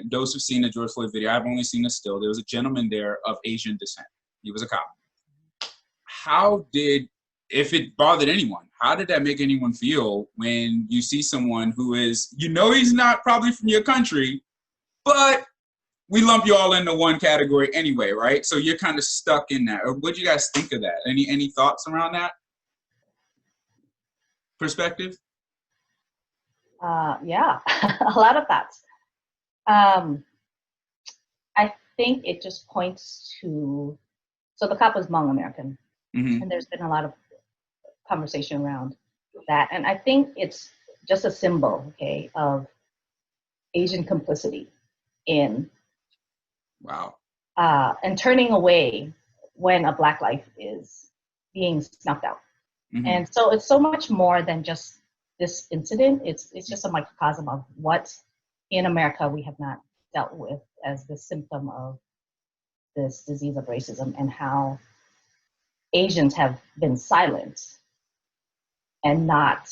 Those who've seen the George Floyd video, I've only seen the still. There was a gentleman there of Asian descent. He was a cop. If it bothered anyone, how did that make anyone feel when you see someone who is, he's not probably from your country, but we lump you all into one category anyway, right? So you're kind of stuck in that. Or what do you guys think of that? Any thoughts around that perspective? Yeah, a lot of thoughts. I think it just points to, so the cop was Hmong American, and there's been a lot of conversation around that. And I think it's just a symbol, okay, of Asian complicity in and turning away when a Black life is being snuffed out. And so it's so much more than just this incident. It's just a microcosm of what in America we have not dealt with as the symptom of this disease of racism, and how Asians have been silent and not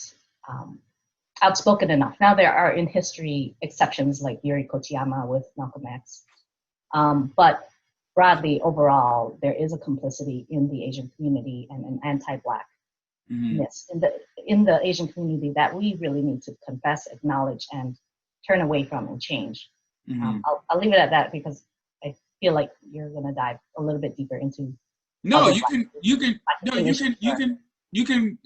outspoken enough. Now there are in history exceptions like Yuri Kochiyama with Malcolm X, but broadly overall there is a complicity in the Asian community and an anti-Blackness in the Asian community that we really need to confess, acknowledge, and turn away from and change. I'll leave it at that because I feel like you're gonna dive a little bit deeper into. No, you can.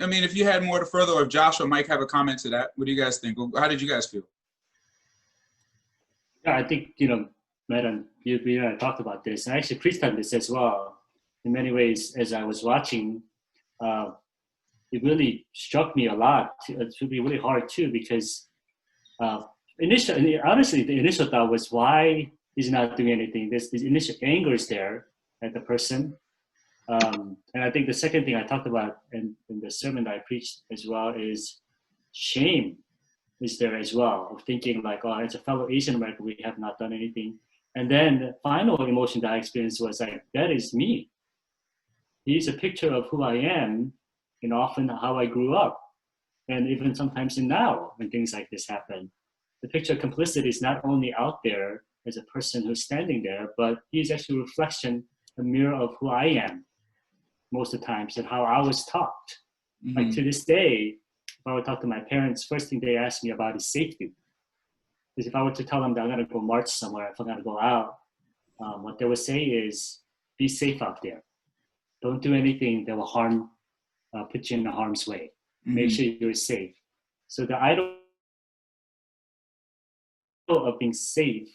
I mean, if you had more to further, or if Josh or Mike have a comment to that, what do you guys think? How did you guys feel? Yeah, I think, Matt and you and I talked about this, and actually Chris done this as well. In many ways, as I was watching, it really struck me a lot. It would be really hard too, because honestly, the initial thought was, why is he not doing anything? This initial anger is there at the person. And I think the second thing I talked about in the sermon that I preached as well is shame is there as well, of thinking like, oh, as a fellow Asian American, we have not done anything. And then the final emotion that I experienced was like, that is me. He's a picture of who I am and often how I grew up. And even sometimes in now, when things like this happen, the picture of complicity is not only out there as a person who's standing there, but he's actually a reflection, a mirror of who I am most of the times and how I was taught. Like to this day, if I would talk to my parents, first thing they ask me about is safety. Because if I were to tell them that I'm going to go march somewhere, if I'm going to go out, what they would say is, be safe out there. Don't do anything that will put you in harm's way. Make sure you're safe. So the idol of being safe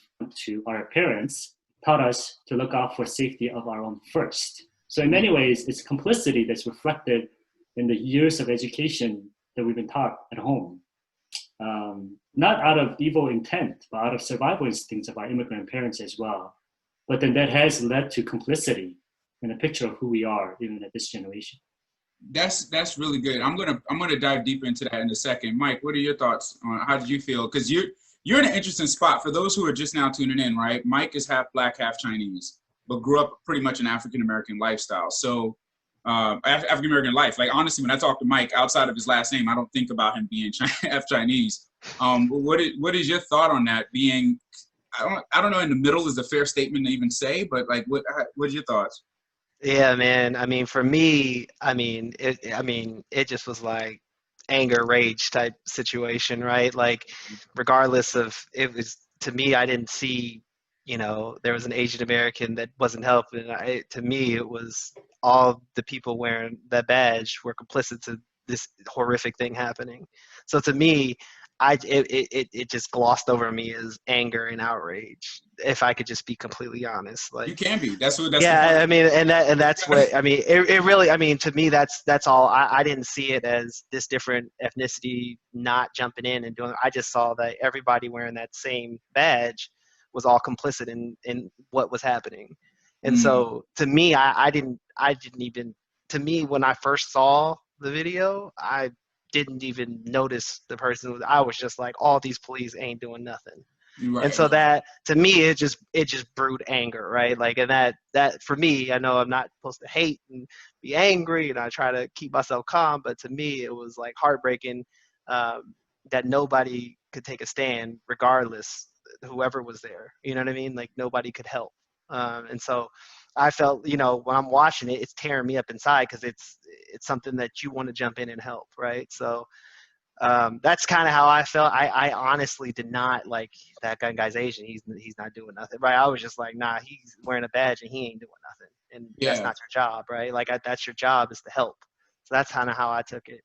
to our parents taught us to look out for safety of our own first. So in many ways, it's complicity that's reflected in the years of education that we've been taught at home. Not out of evil intent, but out of survival instincts of our immigrant parents as well. But then that has led to complicity and a picture of who we are, even at this generation. That's really good. I'm gonna dive deeper into that in a second. Mike, what are your thoughts on how did you feel? Because you're in an interesting spot. For those who are just now tuning in, right? Mike is half Black, half Chinese, but grew up pretty much an African-American lifestyle. So African-American life. Like honestly, when I talk to Mike, outside of his last name, I don't think about him being half Chinese. What is your thought on that being, I don't know, in the middle is a fair statement to even say, but like what's your thoughts? Yeah, man. I mean, for me, it just was like anger, rage type situation, right? Like, regardless of, it was, to me, I didn't see, there was an Asian American that wasn't helping. To me, it was all the people wearing that badge were complicit to this horrific thing happening. So to me, it just glossed over me as anger and outrage. If I could just be completely honest, like you can be. That's yeah. I mean, and that's what I mean. It really. I mean, to me, that's all. I didn't see it as this different ethnicity not jumping in and doing. I just saw that everybody wearing that same badge was all complicit in what was happening. And so to me, I didn't even. To me, when I first saw the video, I didn't even notice the person. I was just like, all these police ain't doing nothing. Right. And so that, to me, it just brewed anger, right? Like, and that for me, I know I'm not supposed to hate and be angry, and I try to keep myself calm, but to me, it was like heartbreaking that nobody could take a stand regardless whoever was there. You know what I mean? Like nobody could help. And so I felt, you know, when I'm watching it, it's tearing me up inside because it's something that you want to jump in and help, right? So that's kind of how I felt. I honestly did not like that guy's Asian. He's not doing nothing, right? I was just like, nah, he's wearing a badge and he ain't doing nothing, and that's Yeah. not your job, right? Like that's your job is to help. So that's kind of how I took it.